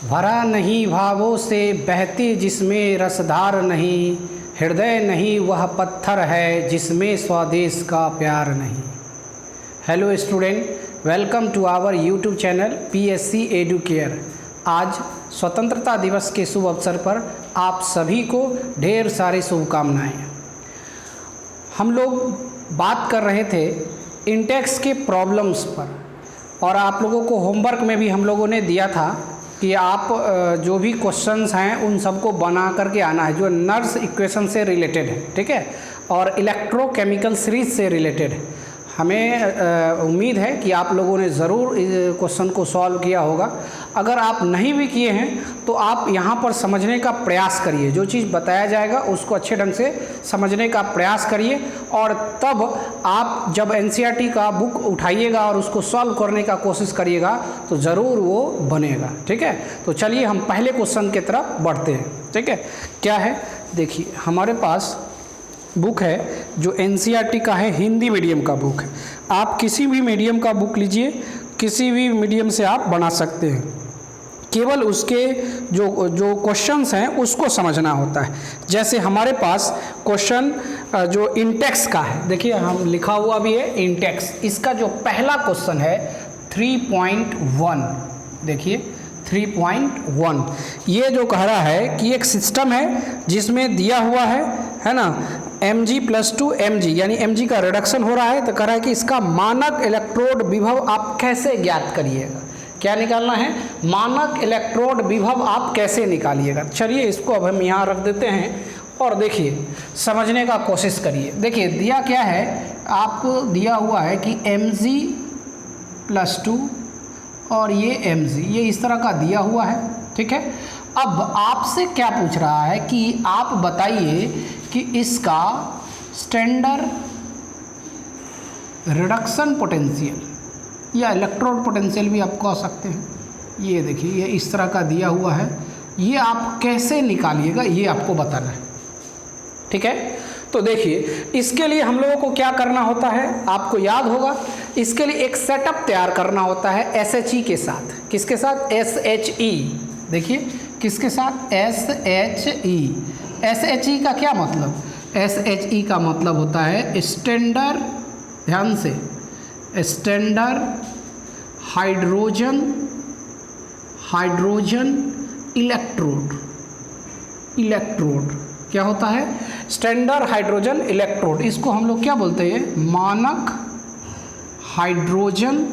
भरा नहीं भावों से बहती जिसमें रसधार नहीं, हृदय नहीं वह पत्थर है जिसमें स्वदेश का प्यार नहीं। Hello student, welcome to our YouTube channel PSC Educare. आज स्वतंत्रता दिवस के शुभ अवसर पर आप सभी को ढेर सारी शुभकामनाएं। हम लोग बात कर रहे थे इंटेक्स के प्रॉब्लम्स पर, और आप लोगों को होमवर्क में भी हम लोगों ने दिया था कि आप जो भी क्वेश्चंस हैं उन सबको बना करके आना है जो नर्स इक्वेशन से रिलेटेड है, ठीक है, और इलेक्ट्रोकेमिकल सीरीज से रिलेटेड है। हमें उम्मीद है कि आप लोगों ने ज़रूर इस क्वेश्चन को सॉल्व किया होगा। अगर आप नहीं भी किए हैं तो आप यहाँ पर समझने का प्रयास करिए, जो चीज़ बताया जाएगा उसको अच्छे ढंग से समझने का प्रयास करिए, और तब आप जब एनसीईआरटी का बुक उठाइएगा और उसको सॉल्व करने का कोशिश करिएगा तो ज़रूर वो बनेगा, ठीक है। तो चलिए हम पहले क्वेश्चन की तरफ बढ़ते हैं, ठीक है। क्या है, देखिए हमारे पास बुक है जो एनसीईआरटी का है, हिंदी मीडियम का बुक है। आप किसी भी मीडियम का बुक लीजिए, किसी भी मीडियम से आप बना सकते हैं, केवल उसके जो क्वेश्चंस हैं उसको समझना होता है। जैसे हमारे पास क्वेश्चन जो इंटेक्स का है, देखिए हम लिखा हुआ भी है इंटेक्स। इसका जो पहला क्वेश्चन है 3.1, देखिए 3.1, ये जो कह रहा है कि एक सिस्टम है जिसमें दिया हुआ है ना, Mg+2 Mg, यानी Mg का रिडक्शन हो रहा है। तो कह रहा है कि इसका मानक इलेक्ट्रोड विभव आप कैसे ज्ञात करिएगा। क्या निकालना है, मानक इलेक्ट्रोड विभव आप कैसे निकालिएगा। चलिए इसको अब हम यहाँ रख देते हैं और देखिए समझने का कोशिश करिए। देखिए दिया क्या है, आपको दिया हुआ है कि Mg+2 और ये Mg, ये इस तरह का दिया हुआ है, ठीक है। अब आपसे क्या पूछ रहा है कि आप बताइए कि इसका स्टैंडर्ड रिडक्शन पोटेंशियल या इलेक्ट्रोड पोटेंशियल भी आप कह सकते हैं। ये देखिए ये इस तरह का दिया हुआ है, ये आप कैसे निकालिएगा ये आपको बताना है, ठीक है। तो देखिए इसके लिए हम लोगों को क्या करना होता है, आपको याद होगा, इसके लिए एक सेटअप तैयार करना होता है SHE के साथ। किसके साथ, SHE। देखिए किसके साथ, SHE। SHE का क्या मतलब, SHE का मतलब होता है स्टैंडर्ड, ध्यान से, स्टैंडर्ड हाइड्रोजन इलेक्ट्रोड क्या होता है, स्टैंडर्ड हाइड्रोजन इलेक्ट्रोड। इसको हम लोग क्या बोलते हैं, मानक हाइड्रोजन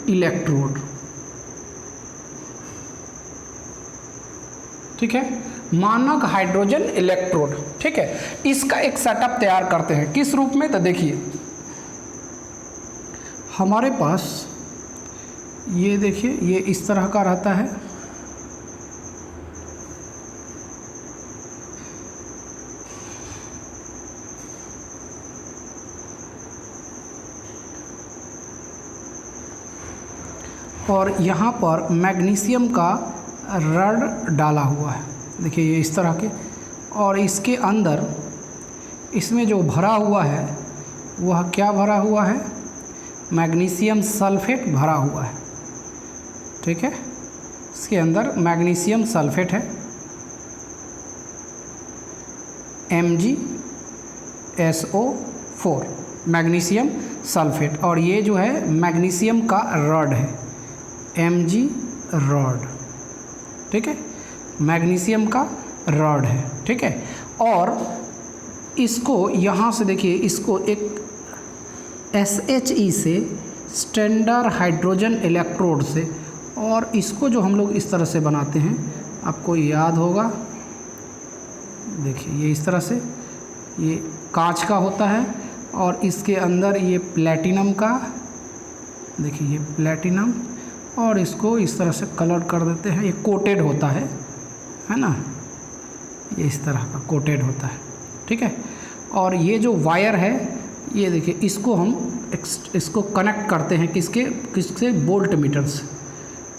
इलेक्ट्रोड, ठीक है, मानक हाइड्रोजन इलेक्ट्रोड, ठीक है। इसका एक सेटअप तैयार करते हैं, किस रूप में, तो देखिए हमारे पास ये देखिए ये इस तरह का रहता है, और यहाँ पर मैग्नीशियम का रड डाला हुआ है। देखिए ये इस तरह के, और इसके अंदर इसमें जो भरा हुआ है वह क्या भरा हुआ है, मैग्नीशियम सल्फेट भरा हुआ है, ठीक है। इसके अंदर मैग्नीशियम सल्फेट है, MgSO4 मैग्नीशियम सल्फेट, और ये जो है मैग्नीशियम का रड है, Mg रॉड, ठीक है, मैग्नीशियम का रॉड है, ठीक है। और इसको यहाँ से देखिए, इसको एक SHE से, स्टैंडर्ड हाइड्रोजन इलेक्ट्रोड से, और इसको जो हम लोग इस तरह से बनाते हैं, आपको याद होगा, देखिए ये इस तरह से, ये कांच का होता है, और इसके अंदर ये प्लैटिनम का, देखिए ये प्लैटिनम, और इसको इस तरह से कलर कर देते हैं, ये कोटेड होता है ना, ये इस तरह का कोटेड होता है, ठीक है। और ये जो वायर है, ये देखिए इसको हम इसको कनेक्ट करते हैं किससे, वोल्ट मीटर से।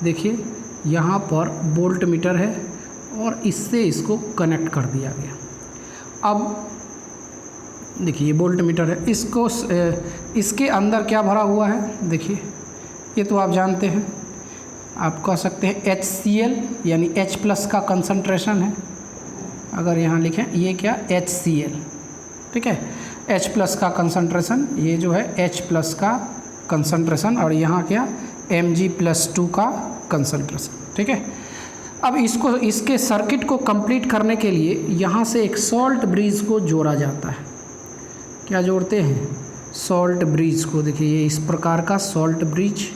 देखिए यहाँ पर वोल्ट मीटर है और इससे इसको कनेक्ट कर दिया गया। अब देखिए ये वोल्ट मीटर है, इसको इसके अंदर क्या भरा हुआ है, देखिए ये तो आप जानते हैं, आप कह सकते हैं HCl यानी H+ का कंसंट्रेशन है। अगर यहाँ लिखें ये क्या HCl, ठीक है, H+ का कंसंट्रेशन, ये जो है H+ का कंसंट्रेशन, और यहाँ क्या Mg+2 का कंसंट्रेशन, ठीक है। अब इसको इसके सर्किट को कंप्लीट करने के लिए यहाँ से एक सॉल्ट ब्रिज को जोड़ा जाता है। क्या जोड़ते हैं, सॉल्ट ब्रिज को। देखिए ये इस प्रकार का सॉल्ट ब्रिज,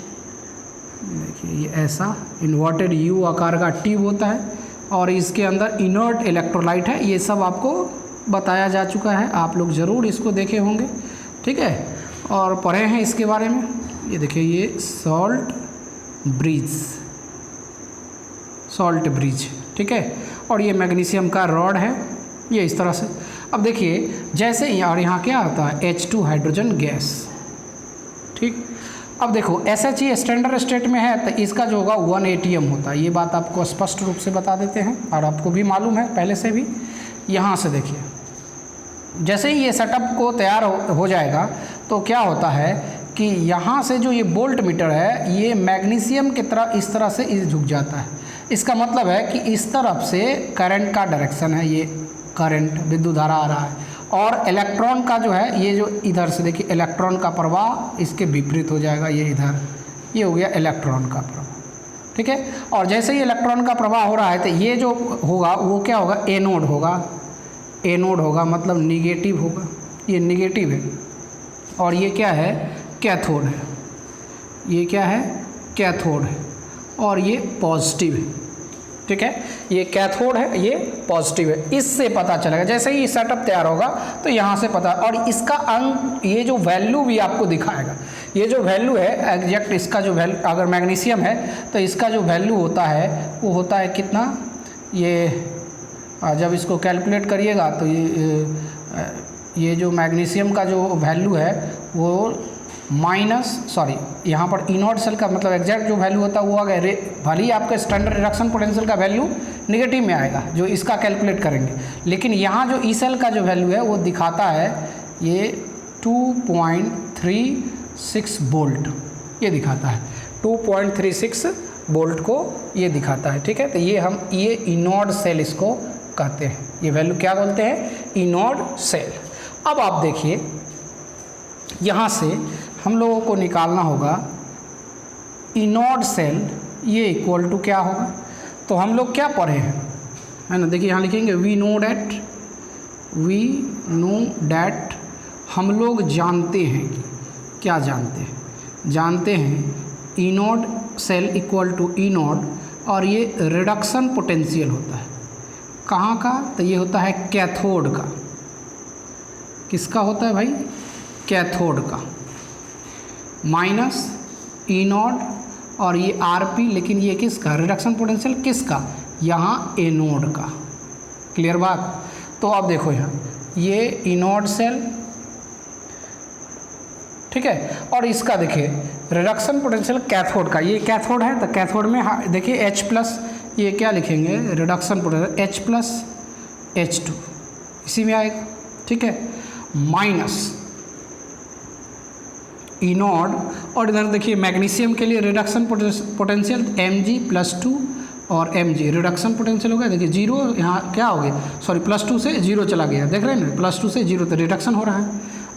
देखिए ये ऐसा इन्वर्टेड U आकार का ट्यूब होता है, और इसके अंदर इनर्ट इलेक्ट्रोलाइट है। ये सब आपको बताया जा चुका है, आप लोग ज़रूर इसको देखे होंगे, ठीक है, और पढ़े हैं इसके बारे में। ये देखिए ये सॉल्ट ब्रिज, ठीक है, और ये मैग्नीशियम का रॉड है, ये इस तरह से। अब देखिए जैसे और यहाँ क्या आता है H2 हाइड्रोजन गैस, ठीक। अब देखो SHE स्टैंडर्ड स्टेट में है तो इसका जो होगा 1 ATM होता है, ये बात आपको स्पष्ट रूप से बता देते हैं, और आपको भी मालूम है पहले से भी। यहाँ से देखिए जैसे ही ये सेटअप को तैयार हो जाएगा तो क्या होता है कि यहाँ से जो ये वोल्ट मीटर है ये मैग्नीशियम की तरह इस तरह से झुक जाता है। इसका मतलब है कि इस तरफ से करंट का डायरेक्शन है, ये करंट विद्युत धारा आ रहा है, और इलेक्ट्रॉन का जो है ये जो इधर से देखिए इलेक्ट्रॉन का प्रवाह इसके विपरीत हो जाएगा, ये इधर, ये हो गया इलेक्ट्रॉन का प्रवाह, ठीक है। और जैसे ही इलेक्ट्रॉन का प्रवाह हो रहा है तो ये जो होगा वो क्या होगा, एनोड होगा, मतलब निगेटिव होगा, ये निगेटिव है, और ये क्या है, कैथोड है, ये क्या है, कैथोड है, और ये पॉजिटिव है, ठीक है। ये कैथोड है, ये पॉजिटिव है। इससे पता चलेगा जैसे ही सेटअप तैयार होगा तो यहाँ से पता, और इसका अंक ये जो वैल्यू भी आपको दिखाएगा, ये जो वैल्यू है एग्जैक्ट, इसका जो वैल्यू अगर मैग्नीशियम है तो इसका जो वैल्यू होता है वो होता है कितना, ये जब इसको कैलकुलेट करिएगा तो ये जो मैग्नीशियम का जो वैल्यू है वो यहाँ पर इनोड सेल का मतलब एग्जैक्ट जो वैल्यू होता है वो आ गया, भले ही आपका स्टैंडर्ड रिडक्शन पोटेंशियल का वैल्यू नेगेटिव में आएगा जो इसका कैलकुलेट करेंगे, लेकिन यहाँ जो ई सेल का जो वैल्यू है वो दिखाता है ये 2.36 वोल्ट, ये दिखाता है 2.36 वोल्ट को ये दिखाता है, ठीक है। तो ये इनोड सेल इसको कहते हैं, ये वैल्यू क्या बोलते हैं, इनोड सेल। अब आप देखिए यहाँ से हम लोगों को निकालना होगा इनोड सेल, ये इक्वल टू क्या होगा, तो हम लोग क्या पढ़े हैं, है ना, देखिए यहाँ लिखेंगे वी नो डैट, हम लोग जानते हैं कि, क्या जानते हैं anode cell equal to anode, और ये रिडक्शन पोटेंशियल होता है कहाँ का, तो ये होता है कैथोड का। किसका होता है भाई, कैथोड का, माइनस इनोड, और ये RP, लेकिन ये किसका, रिडक्शन पोटेंशियल किसका, यहाँ एनोड का। क्लियर बात। तो अब देखो यहाँ ये इनोड सेल, ठीक है, और इसका देखिए रिडक्शन पोटेंशियल कैथोड का, ये कैथोड है तो कैथोड में देखिए H+, ये क्या लिखेंगे, रिडक्शन पोटेंशियल H+H2 इसी में आएगा, ठीक है, माइनस इनोड, और इधर देखिए मैग्नीशियम के लिए रिडक्शन पोटेंशियल Mg+2 और Mg, रिडक्शन पोटेंशियल हो गया, देखिए 0, यहाँ क्या हो गया, +2 से 0 चला गया, देख रहे हैं ना, +2 से 0 तो रिडक्शन हो रहा है।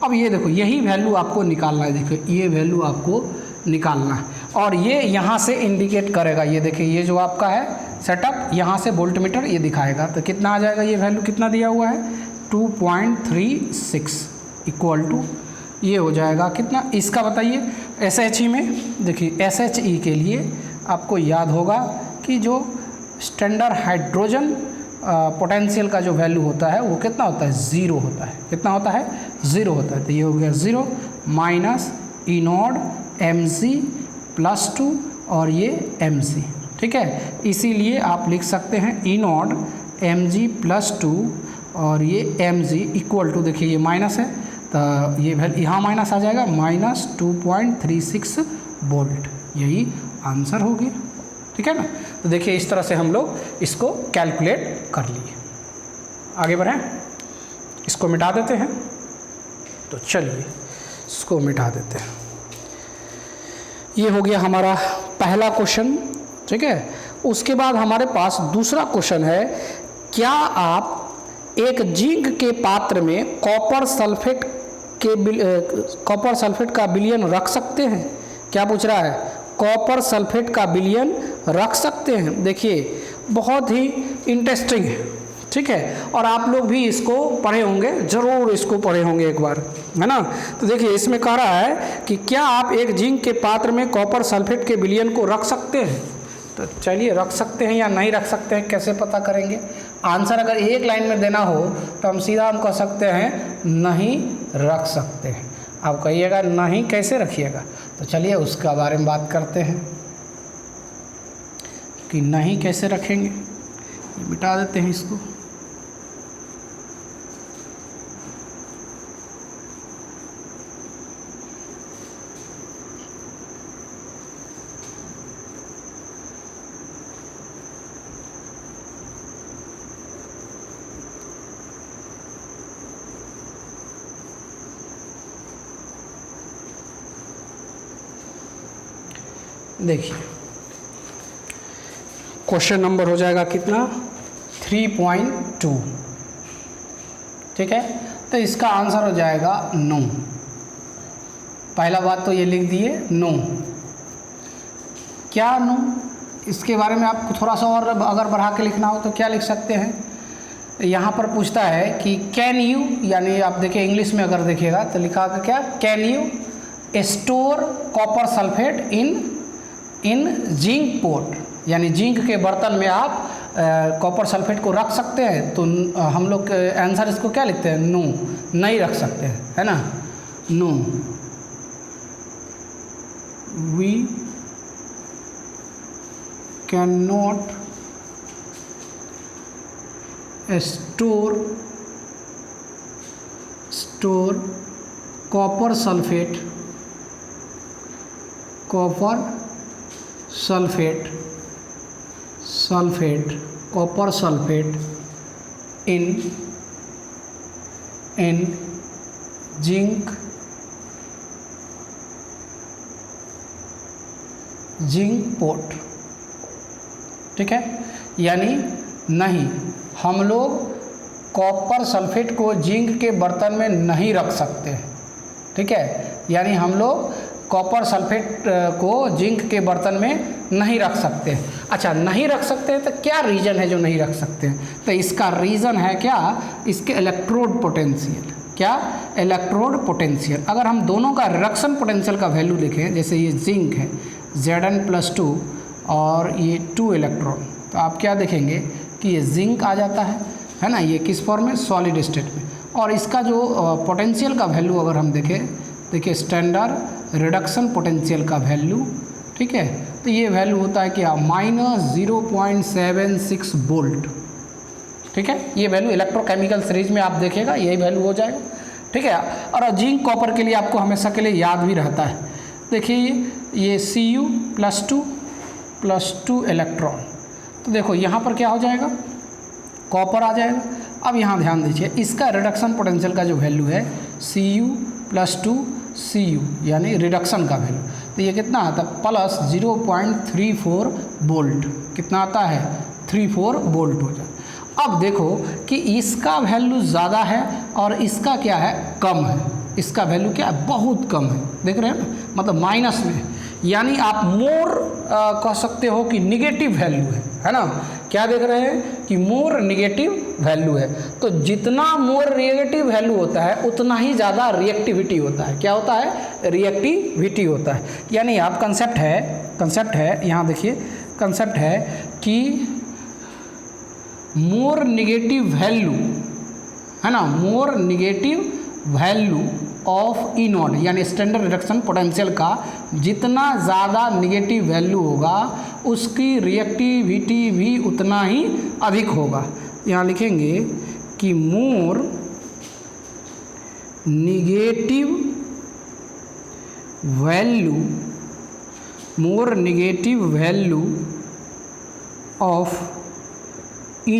अब ये देखो यही वैल्यू आपको निकालना है, देखिए ये वैल्यू आपको निकालना है, और ये यहाँ से इंडिकेट करेगा, ये देखिए ये जो आपका है सेटअप, यहाँ से वोल्ट मीटर ये दिखाएगा, तो कितना आ जाएगा, ये वैल्यू कितना दिया हुआ है 2.36 इक्वल टू, ये हो जाएगा कितना, इसका बताइए SHE में। देखिए SHE के लिए आपको याद होगा कि जो स्टैंडर्ड हाइड्रोजन पोटेंशियल का जो वैल्यू होता है वो कितना होता है, 0 होता है, कितना होता है, 0 होता है। तो ये हो गया 0 माइनस इनोड Mg+2 और ये Mg, ठीक है। इसीलिए आप लिख सकते हैं इनोड Mg+2 और ये Mg इक्वल टू, देखिए ये माइनस है तो ये वैल्यू यहाँ माइनस आ जाएगा, -2.36 वोल्ट, यही आंसर हो गया, ठीक है ना। तो देखिए इस तरह से हम लोग इसको कैलकुलेट कर लिए। आगे बढ़ें, इसको मिटा देते हैं। तो चलिए इसको मिटा देते हैं। ये हो गया हमारा पहला क्वेश्चन, ठीक है। उसके बाद हमारे पास दूसरा क्वेश्चन है, क्या आप एक जिंक के पात्र में कॉपर सल्फेट का विलयन रख सकते हैं? क्या पूछ रहा है? कॉपर सल्फेट का विलयन रख सकते हैं। देखिए बहुत ही इंटरेस्टिंग है, ठीक है, और आप लोग भी इसको पढ़े होंगे, ज़रूर इसको पढ़े होंगे एक बार, है ना। तो देखिए इसमें कह रहा है कि क्या आप एक जिंक के पात्र में कॉपर सल्फेट के विलयन को रख सकते हैं? तो चलिए रख सकते हैं या नहीं रख सकते हैं कैसे पता करेंगे? आंसर अगर एक लाइन में देना हो तो हम सीधा कह सकते हैं नहीं रख सकते हैं। आप कहिएगा नहीं कैसे रखिएगा, तो चलिए उसका बारे में बात करते हैं कि नहीं कैसे रखेंगे। मिटा देते हैं इसको। देखिए क्वेश्चन नंबर हो जाएगा कितना? 3.2, ठीक है। तो इसका आंसर हो जाएगा नो। पहला बात तो ये लिख दिए नो। क्या नो? इसके बारे में आपको थोड़ा सा और अगर बढ़ा के लिखना हो तो क्या लिख सकते हैं? यहाँ पर पूछता है कि कैन यू, यानी आप देखिए इंग्लिश में अगर देखिएगा तो लिखा होगा क्या? Can you store copper sulphate in zinc pot, यानी जिंक के बर्तन में आप कॉपर सल्फेट को रख सकते हैं? तो हम लोग आंसर इसको क्या लिखते हैं? नो, नहीं रख सकते हैं, है ना। No, we can not store copper sulphate in zinc pot, ठीक है। यानी नहीं, हम लोग कॉपर सल्फेट को जिंक के बर्तन में नहीं रख सकते, ठीक है। यानी हम लोग कॉपर सल्फेट को जिंक के बर्तन में नहीं रख सकते। अच्छा, नहीं रख सकते हैं तो क्या रीज़न है जो नहीं रख सकते हैं? तो इसका रीज़न है क्या? इसके इलेक्ट्रोड पोटेंशियल। क्या? Electrode potential. अगर हम दोनों का रिडक्शन पोटेंशियल का वैल्यू देखें, जैसे ये जिंक है Zn+2 और ये 2 इलेक्ट्रॉन, तो आप क्या देखेंगे कि ये जिंक आ जाता है ना। ये किस फॉर्म में? सॉलिड स्टेट में। और इसका जो पोटेंशियल का वैल्यू अगर हम देखें, देखिए स्टैंडर्ड रिडक्शन पोटेंशियल का वैल्यू, ठीक है। तो ये वैल्यू होता है क्या? -0.76 वोल्ट, ठीक है। ये वैल्यू इलेक्ट्रोकेमिकल सीरीज में आप देखेगा यही वैल्यू हो जाएगा, ठीक है। और जिंक कॉपर के लिए आपको हमेशा के लिए याद भी रहता है। देखिए ये Cu+2 इलेक्ट्रॉन, तो देखो यहाँ पर क्या हो जाएगा? कॉपर आ जाएगा। अब यहाँ ध्यान दीजिए, इसका रिडक्शन पोटेंशियल का जो वैल्यू है Cu+2 Cu, यानी रिडक्शन का वैल्यू, तो ये कितना आता है? +0.34 वोल्ट। कितना आता है? 34 वोल्ट हो जाए। अब देखो कि इसका वैल्यू ज़्यादा है और इसका क्या है? कम है। इसका वैल्यू क्या है? बहुत कम है। देख रहे हैं ना, मतलब माइनस में, यानी आप मोर कह सकते हो कि निगेटिव वैल्यू है ना। क्या देख रहे हैं कि मोर निगेटिव वैल्यू है। तो जितना मोर निगेटिव वैल्यू होता है उतना ही ज़्यादा रिएक्टिविटी होता है। क्या होता है? रिएक्टिविटी होता है। यानी आप कंसेप्ट है यहाँ देखिए, कंसेप्ट है कि मोर निगेटिव वैल्यू, है ना, more negative value of E not, यानी स्टैंडर्ड रिडक्शन पोटेंशियल का जितना ज़्यादा निगेटिव वैल्यू होगा उसकी रिएक्टिविटी भी उतना ही अधिक होगा। यहाँ लिखेंगे कि more negative value of E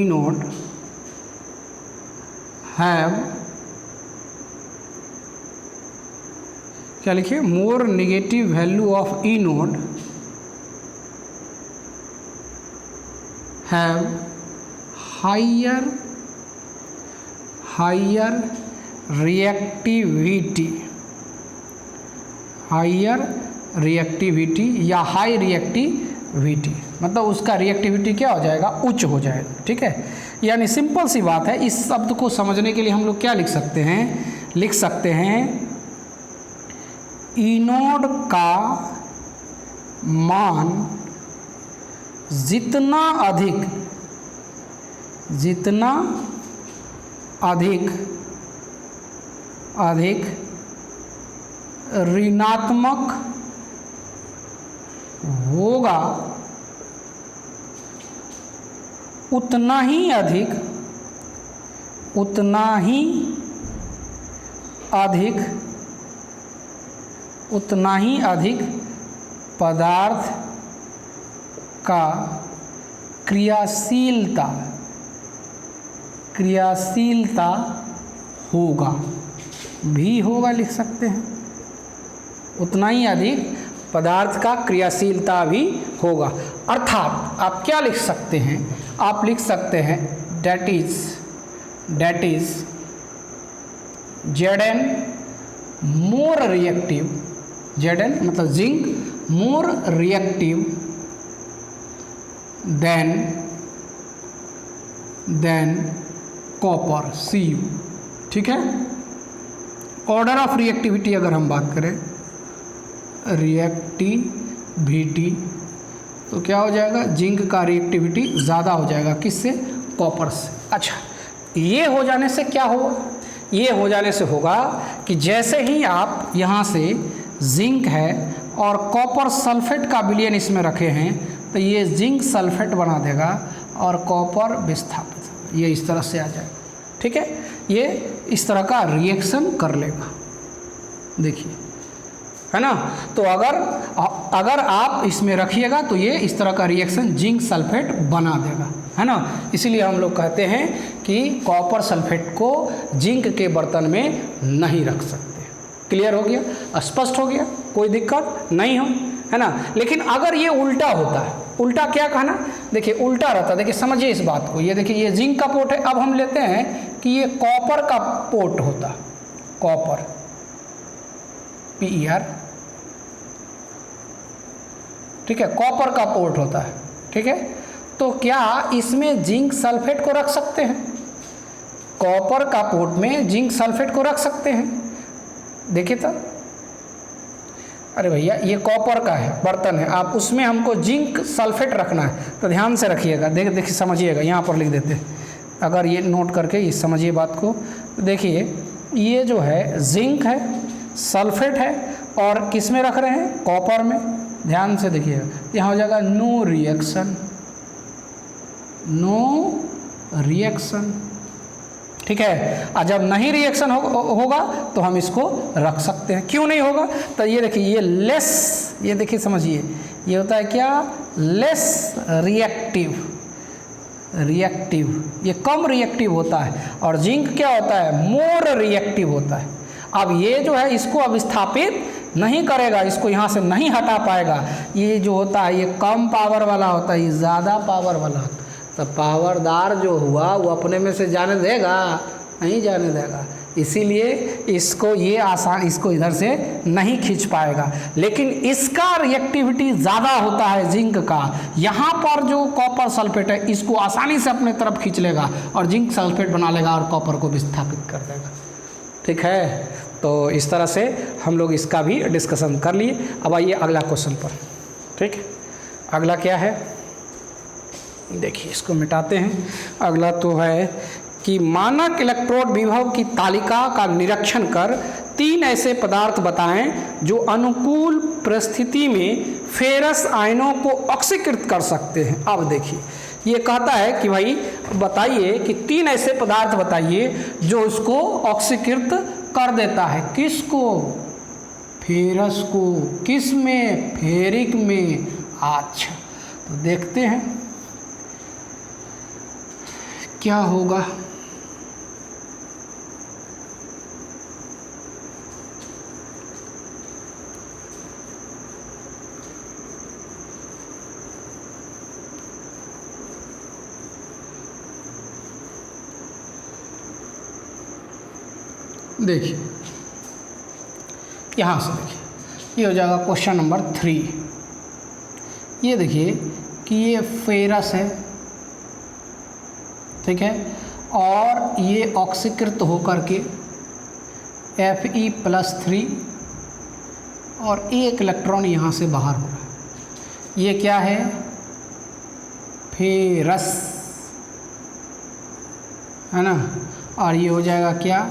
not have क्या लिखिए, more negative value of E not have higher reactivity, higher reactivity या हाई रिएक्टिविटी, मतलब उसका रिएक्टिविटी क्या हो जाएगा, उच्च हो जाएगा। ठीक है, यानी सिंपल सी बात है। इस शब्द को समझने के लिए हम लोग क्या लिख सकते हैं, लिख सकते हैं इनोड का मान जितना अधिक ऋणात्मक होगा उतना ही अधिक पदार्थ का क्रियाशीलता होगा, भी होगा लिख सकते हैं। उतना ही अधिक पदार्थ का क्रियाशीलता भी होगा। अर्थात आप क्या लिख सकते हैं, आप लिख सकते हैं that is Zn more reactive, Zn मतलब zinc more reactive than copper Cu। ठीक है, ऑर्डर ऑफ रिएक्टिविटी अगर हम बात करें, रिएक्टिविटी तो क्या हो जाएगा, जिंक का रिएक्टिविटी ज़्यादा हो जाएगा, किससे, कॉपर से। अच्छा, ये हो जाने से क्या होगा, ये हो जाने से होगा कि जैसे ही आप यहाँ से जिंक है और कॉपर सल्फेट का विलयन इसमें रखे हैं तो ये जिंक सल्फेट बना देगा और कॉपर विस्थापित, ये इस तरह से आ जाएगा। ठीक है, ये इस तरह का रिएक्शन कर लेगा, देखिए, है ना। तो अगर आप इसमें रखिएगा तो ये इस तरह का रिएक्शन जिंक सल्फेट बना देगा, है ना। इसीलिए हम लोग कहते हैं कि कॉपर सल्फेट को जिंक के बर्तन में नहीं रख सकते। क्लियर हो गया, स्पष्ट हो गया, कोई दिक्कत नहीं हो, है ना। लेकिन अगर ये उल्टा होता है, उल्टा क्या कहना, देखिए उल्टा रहता है, देखिए समझिए इस बात को। ये देखिए ये जिंक का पोर्ट है, अब हम लेते हैं कि ये कॉपर का पोर्ट होता, कॉपर PER, ठीक है, कॉपर का पोर्ट होता है। ठीक है, तो क्या इसमें जिंक सल्फेट को रख सकते हैं, कॉपर का पोर्ट में जिंक सल्फेट को रख सकते हैं। देखिए तो, अरे भैया ये कॉपर का है बर्तन है, आप उसमें हमको जिंक सल्फेट रखना है, तो ध्यान से रखिएगा, देखिए समझिएगा, यहाँ पर लिख देते हैं, अगर ये नोट करके ये समझिए बात को। देखिए ये जो है जिंक है, सल्फेट है, और किस में रख रहे हैं, कॉपर में। ध्यान से देखिएगा, यहाँ हो जाएगा नो रिएक्शन। ठीक है, और जब नहीं रिएक्शन होगा तो हम इसको रख सकते हैं। क्यों नहीं होगा, तो ये देखिए ये लेस, ये देखिए समझिए, ये होता है क्या, लेस रिएक्टिव, ये कम रिएक्टिव होता है, और जिंक क्या होता है, मोर रिएक्टिव होता है। अब ये जो है इसको अब स्थापित नहीं करेगा, इसको यहाँ से नहीं हटा पाएगा। ये जो होता है ये कम पावर वाला होता है, ये ज़्यादा पावर वाला होता है। तो पावरदार जो हुआ वो अपने में से जाने देगा, नहीं जाने देगा, इसीलिए इसको ये आसान, इसको इधर से नहीं खींच पाएगा। लेकिन इसका रिएक्टिविटी ज़्यादा होता है जिंक का, यहाँ पर जो कॉपर सल्फेट है इसको आसानी से अपने तरफ खींच लेगा और जिंक सल्फेट बना लेगा और कॉपर को विस्थापित कर देगा। ठीक है, तो इस तरह से हम लोग इसका भी डिस्कशन कर लिए। अब आइए अगला क्वेश्चन पर। ठीक, अगला क्या है, देखिए इसको मिटाते हैं। अगला तो है कि मानक इलेक्ट्रोड विभव की तालिका का निरीक्षण कर 3 ऐसे पदार्थ बताएं जो अनुकूल परिस्थिति में फेरस आयनों को ऑक्सीकृत कर सकते हैं। अब देखिए ये कहता है कि भाई बताइए कि 3 ऐसे पदार्थ बताइए जो उसको ऑक्सीकृत कर देता है। किसको, फेरस को। किस में, फेरिक में। अच्छा, तो देखते हैं क्या होगा। देखिए यहाँ से देखिए, ये हो जाएगा क्वेश्चन नंबर 3। ये देखिए कि ये फेरस है, ठीक है, और ये ऑक्सीकृत होकर के Fe+3 और एक इलेक्ट्रॉन यहाँ से बाहर हो रहा है। ये क्या है? फेरस, है ना। और ये हो जाएगा क्या?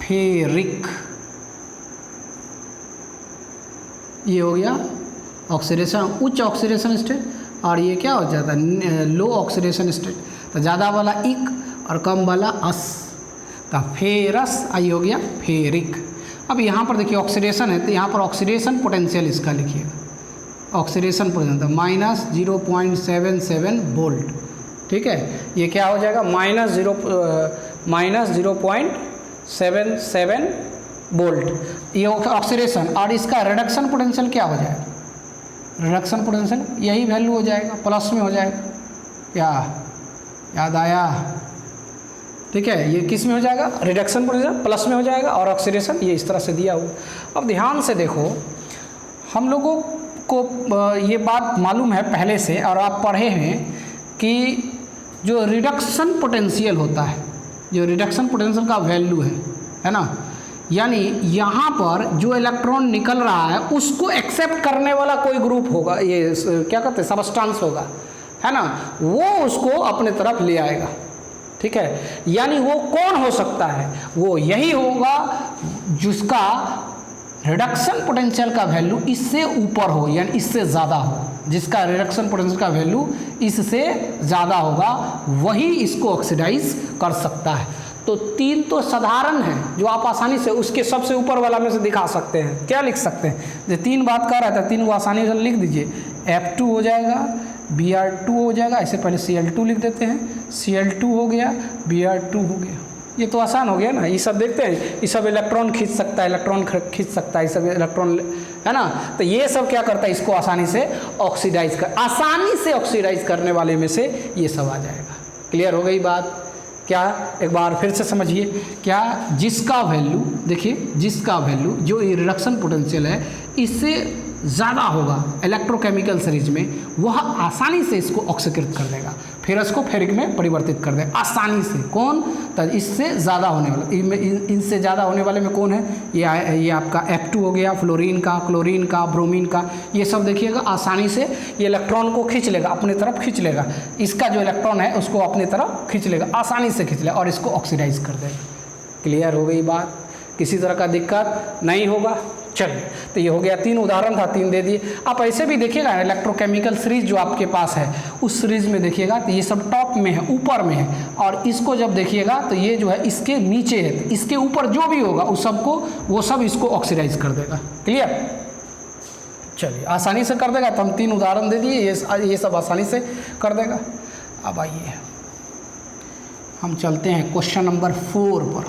फेरिक। ये हो गया ऑक्सीडेशन, उच्च ऑक्सीडेशन स्टेट, और ये क्या हो जाता है? लो ऑक्सीडेशन स्टेट। तो ज़्यादा वाला इक और कम वाला अस, तो फेरस। आई हो गया फेरिक। अब यहाँ पर देखिए ऑक्सीडेशन है, तो यहाँ पर ऑक्सीडेशन पोटेंशियल इसका लिखिएगा। ऑक्सीडेशन पोटेंशियल -0.77 वोल्ट, ठीक है। ये क्या हो जाएगा? -0.77 वोल्ट, ये ऑक्सीडेशन। और इसका रिडक्शन पोटेंशियल क्या हो जाएगा? रिडक्शन पोटेंशियल यही वैल्यू हो जाएगा, प्लस में हो जाएगा। क्या याद आया? ठीक है, ये किस में हो जाएगा? रिडक्शन पोटेंशियल प्लस में हो जाएगा, और ऑक्सीडेशन ये इस तरह से दिया हुआ। अब ध्यान से देखो, हम लोगों को ये बात मालूम है पहले से, और आप पढ़े हैं कि जो रिडक्शन पोटेंशियल होता है, जो रिडक्शन पोटेंशियल का वैल्यू है ना, यानी यहाँ पर जो इलेक्ट्रॉन निकल रहा है उसको एक्सेप्ट करने वाला कोई ग्रुप होगा, ये क्या कहते हैं, सबस्टेंस होगा, है ना, वो उसको अपने तरफ ले आएगा। ठीक है, यानी वो कौन हो सकता है? वो यही होगा जिसका रिडक्शन पोटेंशियल का वैल्यू इससे ऊपर हो, यानी इससे ज़्यादा हो। जिसका रिडक्शन पोटेंशियल का वैल्यू इससे ज़्यादा होगा, वही इसको ऑक्सीडाइज कर सकता है। तो 3 तो साधारण है जो आप आसानी से उसके सबसे ऊपर वाला में से दिखा सकते हैं। क्या लिख सकते हैं? जो 3 बात कर रहा था, 3 को आसानी से लिख दीजिए। F2 हो जाएगा, Br2 हो जाएगा, ऐसे पहले Cl2 लिख देते हैं, Cl2 हो गया, Br2 हो गया। ये तो आसान हो गया ना। ये सब देखते हैं, ये सब इलेक्ट्रॉन खींच सकता है, इलेक्ट्रॉन खींच सकता है, ये सब इलेक्ट्रॉन, है ना। तो ये सब क्या करता है? इसको आसानी से ऑक्सीडाइज आसानी से ऑक्सीडाइज करने वाले में से ये सब आ जाएगा। क्लियर हो गई बात? क्या? एक बार फिर से समझिए। क्या? जिसका वैल्यू, देखिए, जिसका वैल्यू जो रिडक्शन पोटेंशियल है इससे ज़्यादा होगा इलेक्ट्रोकेमिकल सीरीज में, वह आसानी से इसको ऑक्सीकृत कर देगा, फेरस को फेरिक में परिवर्तित कर देगा आसानी से। कौन? तो इससे ज़्यादा होने वाला, इनसे ज़्यादा होने वाले में कौन है? ये आपका F2 हो गया, फ्लोरीन का, क्लोरीन का, ब्रोमीन का। ये सब देखिएगा आसानी से ये इलेक्ट्रॉन को खींच लेगा, अपने तरफ खींच लेगा। इसका जो इलेक्ट्रॉन है उसको अपने तरफ खींच लेगा, आसानी से खींच लेगा और इसको ऑक्सीडाइज कर देगा। क्लियर हो गई बात? किसी तरह का दिक्कत नहीं होगा। चलिए, तो ये हो गया, 3 उदाहरण था, 3 दे दिए। आप ऐसे भी देखिएगा इलेक्ट्रोकेमिकल सीरीज जो आपके पास है उस सीरीज में देखिएगा तो ये सब टॉप में है, ऊपर में है, और इसको जब देखिएगा तो ये जो है इसके नीचे है, तो इसके ऊपर जो भी होगा उस सबको, वो सब इसको ऑक्सीडाइज कर देगा। क्लियर? चलिए, आसानी से कर देगा। तो हम 3 उदाहरण दे दिए, ये सब आसानी से कर देगा। अब आइए हम चलते हैं क्वेश्चन नंबर 4 पर।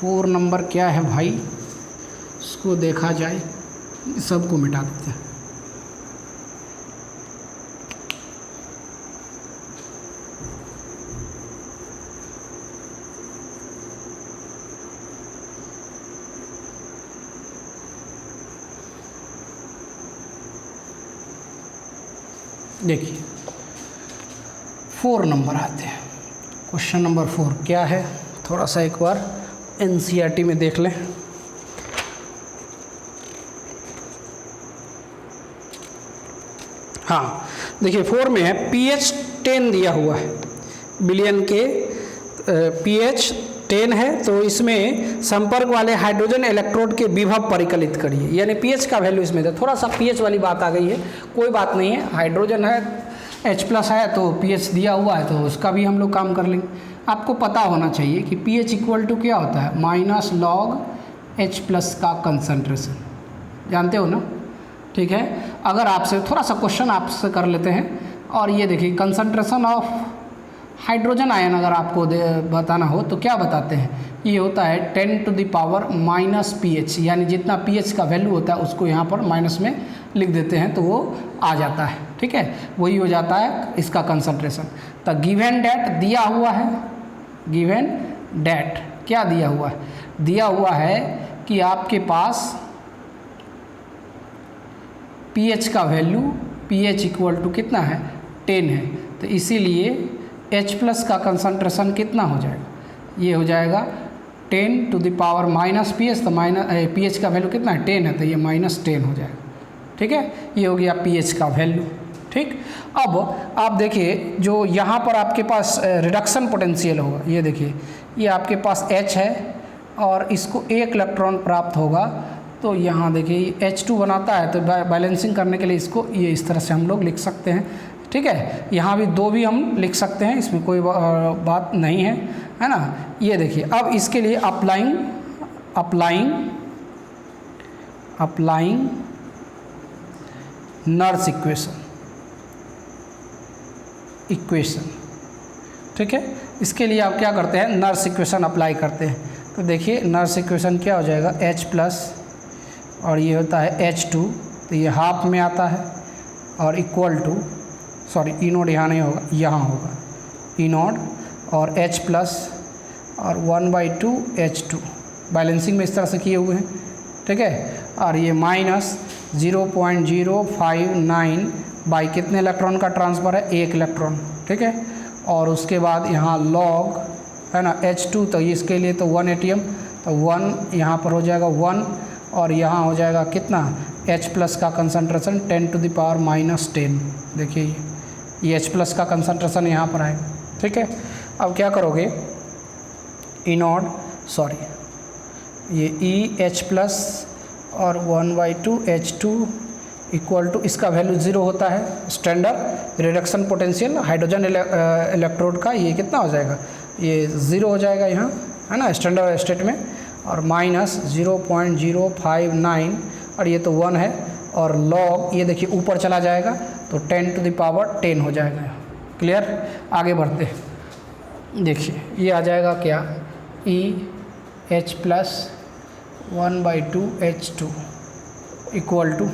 4 नंबर क्या है भाई, इसको देखा जाए, सबको मिटा देते हैं। देखिए 4 नंबर आते हैं। क्वेश्चन नंबर 4 क्या है, थोड़ा सा एक बार NCERT में देख लें। हाँ, देखिए 4 में है pH 10 दिया हुआ है, बिलियन के pH 10 है। तो इसमें संपर्क वाले हाइड्रोजन इलेक्ट्रोड के विभव परिकलित करिए, यानी pH का वैल्यू इसमें दे। थोड़ा सा pH वाली बात आ गई है, कोई बात नहीं है। हाइड्रोजन है, H+ है, तो pH दिया हुआ है, तो उसका भी हम लोग काम कर लेंगे। आपको पता होना चाहिए कि pH इक्वल टू क्या होता है? -log H+ का कंसंट्रेशन, जानते हो ना? ठीक है, अगर आपसे थोड़ा सा क्वेश्चन आपसे कर लेते हैं, और ये देखिए कंसंट्रेशन ऑफ हाइड्रोजन आयन अगर आपको बताना हो तो क्या बताते हैं? ये होता है 10⁻⁻ pH, यानी जितना pH का वैल्यू होता है उसको यहाँ पर माइनस में लिख देते हैं तो वो आ जाता है। ठीक है, वही हो जाता है इसका कंसंट्रेशन। तो गिवन डेट दिया हुआ है, गिवन डैट क्या दिया हुआ है? दिया हुआ है कि आपके पास pH का वैल्यू pH इक्वल टू कितना है 10 है, तो इसीलिए H+ का कंसंट्रेशन कितना हो जाएगा? ये हो जाएगा 10 to the power minus pH, तो pH का वैल्यू कितना है 10 है, तो ये -10 हो जाएगा। ठीक है, ये हो गया pH का वैल्यू। ठीक, अब आप देखिए जो यहाँ पर आपके पास रिडक्शन पोटेंशियल होगा, ये देखिए ये आपके पास H है और इसको 1 इलेक्ट्रॉन प्राप्त होगा, तो यहाँ देखिए H2 बनाता है, तो बैलेंसिंग करने के लिए इसको ये इस तरह से हम लोग लिख सकते हैं। ठीक है, यहाँ भी 2 भी हम लिख सकते हैं, इसमें कोई बात नहीं है ना। ये देखिए अब इसके लिए अप्लाइंग नर्स इक्वेशन। ठीक है, इसके लिए आप क्या करते हैं, नर्स इक्वेशन अप्लाई करते हैं। तो देखिए नर्स इक्वेशन क्या हो जाएगा, H+ और ये होता है H2, तो ये हाफ में आता है और इक्वल टू, सॉरी E0 यहाँ नहीं होगा, यहाँ होगा E0 और H+ और 1/2 H2, बैलेंसिंग में इस तरह से किए हुए हैं। ठीक है, और ये -0.059 बाई कितने इलेक्ट्रॉन का ट्रांसफ़र है, 1 इलेक्ट्रॉन। ठीक है, और उसके बाद यहाँ लॉग है ना H2, तो इसके लिए तो 1 ATM, तो 1 यहाँ पर हो जाएगा 1 और यहाँ हो जाएगा कितना, H+ का कंसंट्रेशन 10 टू द पावर -10। देखिए ये H+ का कंसंट्रेशन यहाँ पर आएगा। ठीक है, अब क्या करोगे, ये EH+ और 1/2 H2 इक्वल टू, इसका वैल्यू 0 होता है, standard reduction potential hydrogen electrode का ये कितना हो जाएगा, ये 0 हो जाएगा यहाँ, है ना, स्टैंडर्ड स्टेट में, और -0.059 और ये तो 1 है, और लॉग ये देखिए ऊपर चला जाएगा तो 10 टू द पावर 10 हो जाएगा। क्लियर, आगे बढ़ते हैं। देखिए ये आ जाएगा क्या, EH+ 1/2 H2 इक्वल टू,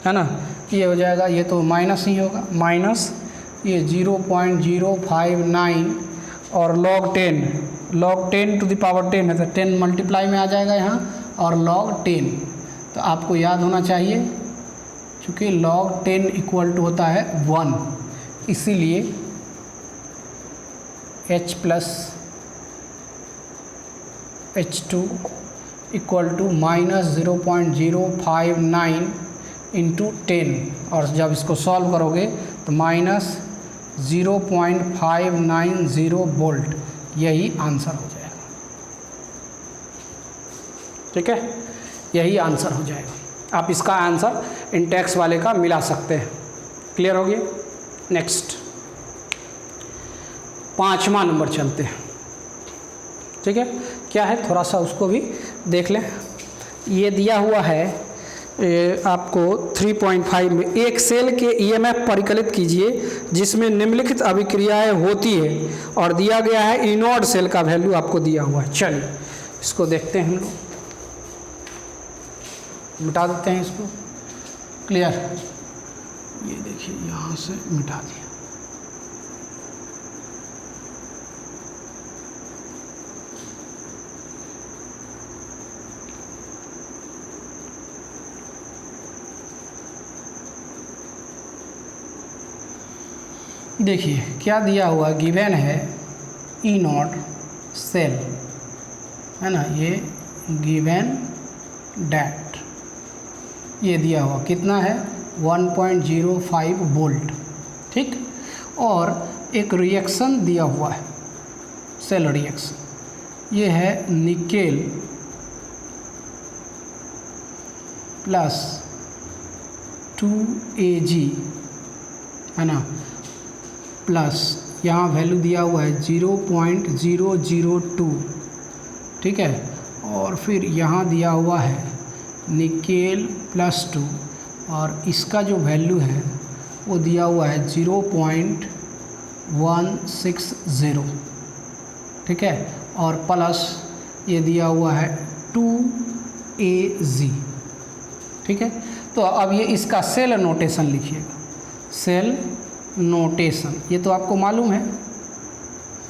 है ना, ये हो जाएगा, ये तो माइनस ही होगा, माइनस ये 0.059 और log 10 टू द पावर 10 है, तो 10 मल्टीप्लाई में आ जाएगा यहाँ, और log 10 तो आपको याद होना चाहिए, चूँकि log 10 इक्वल टू होता है 1, इसीलिए H+ H2 equal to -0.059 into 10, और जब इसको सॉल्व करोगे तो -0.590 वोल्ट, यही आंसर हो जाएगा। ठीक है, यही आंसर हो जाएगा। आप इसका आंसर इंटेक्स वाले का मिला सकते हैं। क्लियर हो गया। नेक्स्ट 5वां नंबर चलते हैं। ठीक है, क्या है थोड़ा सा उसको भी देख लें। ये दिया हुआ है आपको 3.5 में, एक सेल के EMF परिकलित कीजिए जिसमें निम्नलिखित अभिक्रियाएं होती है, और दिया गया है E0 सेल का वैल्यू आपको दिया हुआ है। चलिए इसको देखते हैं हम लोग, मिटा देते हैं इसको। क्लियर, ये देखिए यहाँ से मिटा दिया। देखिए क्या दिया हुआ, गिवन है E0 सेल, है ना, ये गिवन डैट, ये दिया हुआ कितना है 1.05 वोल्ट। ठीक, और एक रिएक्शन दिया हुआ है, सेल रिएक्शन, ये है निकेल प्लस 2Ag, है ना, प्लस यहाँ वैल्यू दिया हुआ है 0.002। ठीक है, और फिर यहाँ दिया हुआ है निकेल प्लस 2, और इसका जो वैल्यू है वो दिया हुआ है 0.160। ठीक है, और प्लस ये दिया हुआ है 2Ag। ठीक है, तो अब ये इसका सेल नोटेशन लिखिएगा, सेल नोटेशन, ये तो आपको मालूम है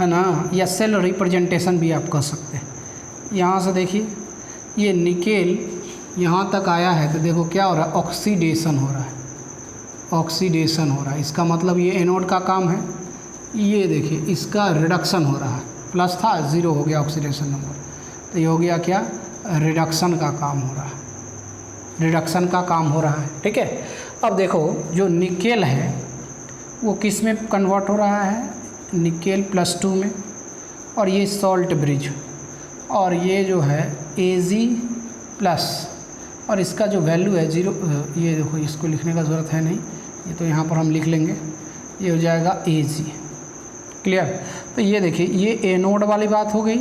है ना, या सेल रिप्रेजेंटेशन भी आप कह सकते हैं। यहाँ से देखिए ये निकेल यहाँ तक आया है तो देखो क्या हो रहा है, ऑक्सीडेशन हो रहा है, ऑक्सीडेशन हो रहा है। इसका मतलब ये एनोड का काम है। ये देखिए इसका रिडक्शन हो रहा है, प्लस था 0 हो गया ऑक्सीडेशन नंबर, तो ये हो गया क्या, रिडक्शन का काम हो रहा है, रिडक्शन का काम हो रहा है। ठीक है, अब देखो जो निकेल है वो किस में कन्वर्ट हो रहा है, निकेल +2 में, और ये सॉल्ट ब्रिज, और ये जो है Ag+, और इसका जो वैल्यू है 0, ये देखो इसको लिखने का ज़रूरत है नहीं, ये तो यहाँ पर हम लिख लेंगे, ये हो जाएगा Ag। क्लियर। तो ये देखिए ये एनोड वाली बात हो गई,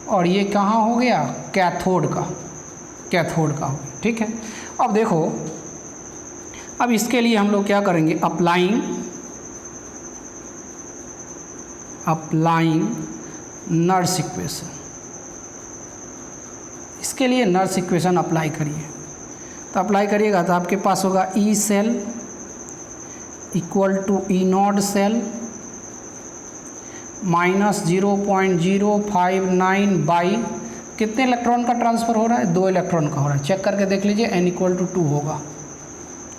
और ये कहाँ हो गया, कैथोड का, कैथोड का हो गया। ठीक है, अब देखो अब इसके लिए हम लोग क्या करेंगे, अप्लाइंग नर्स इक्वेशन। इसके लिए नर्स इक्वेशन अप्लाई करिए, तो अप्लाई करिएगा तो आपके पास होगा E cell equal to E not cell minus 0.059 by कितने इलेक्ट्रॉन का ट्रांसफ़र हो रहा है, 2 इलेक्ट्रॉन का हो रहा है। चेक करके देख लीजिए, n इक्वल टू 2 होगा।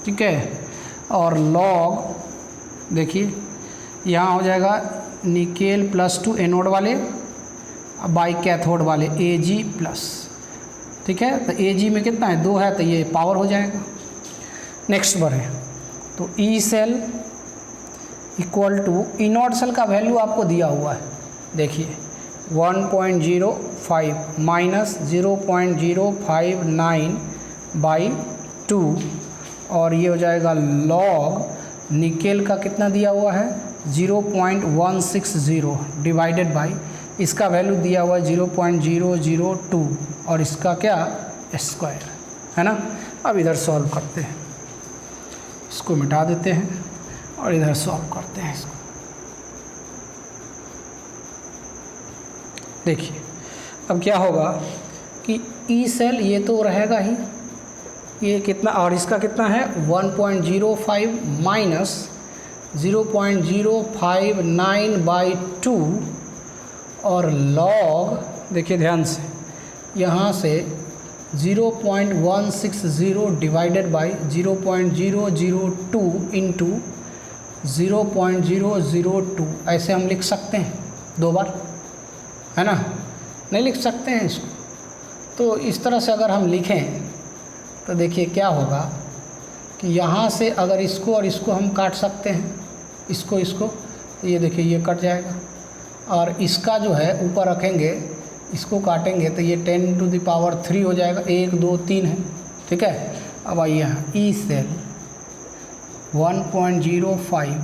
ठीक है, और लॉग देखिए यहाँ हो जाएगा निकेल +2 एनोड वाले बाई कैथोड वाले Ag+। ठीक है, तो Ag में कितना है, 2 है, तो ये पावर हो जाएगा। नेक्स्ट बढ़े तो E cell equal to E not cell का वैल्यू आपको दिया हुआ है, देखिए 1.05 माइनस 0.059 बाई 2, और ये हो जाएगा लॉग निकेल का कितना दिया हुआ है 0.160 डिवाइडेड बाई इसका वैल्यू दिया हुआ है 0.002, और इसका क्या स्क्वायर, है ना। अब इधर सॉल्व करते हैं, इसको मिटा देते हैं और इधर सॉल्व करते हैं इसको। देखिए अब क्या होगा कि ई सेल ये तो रहेगा ही, ये कितना, और इसका कितना है 1.05 माइनस 0.059 बाई 2, और लॉग देखिए ध्यान से यहाँ से 0.160 डिवाइडेड बाई 0.002 इंटू 0.002, ऐसे हम लिख सकते हैं 2 बार, है ना, नहीं लिख सकते हैं इसको। तो इस तरह से अगर हम लिखें तो देखिए क्या होगा कि यहाँ से अगर इसको और इसको हम काट सकते हैं, इसको इसको, तो ये देखिए ये कट जाएगा, और इसका जो है ऊपर रखेंगे, इसको काटेंगे तो ये 10⁻³ हो जाएगा, 1 2 3 है। ठीक है, अब आइए यहाँ ई सेल 1.05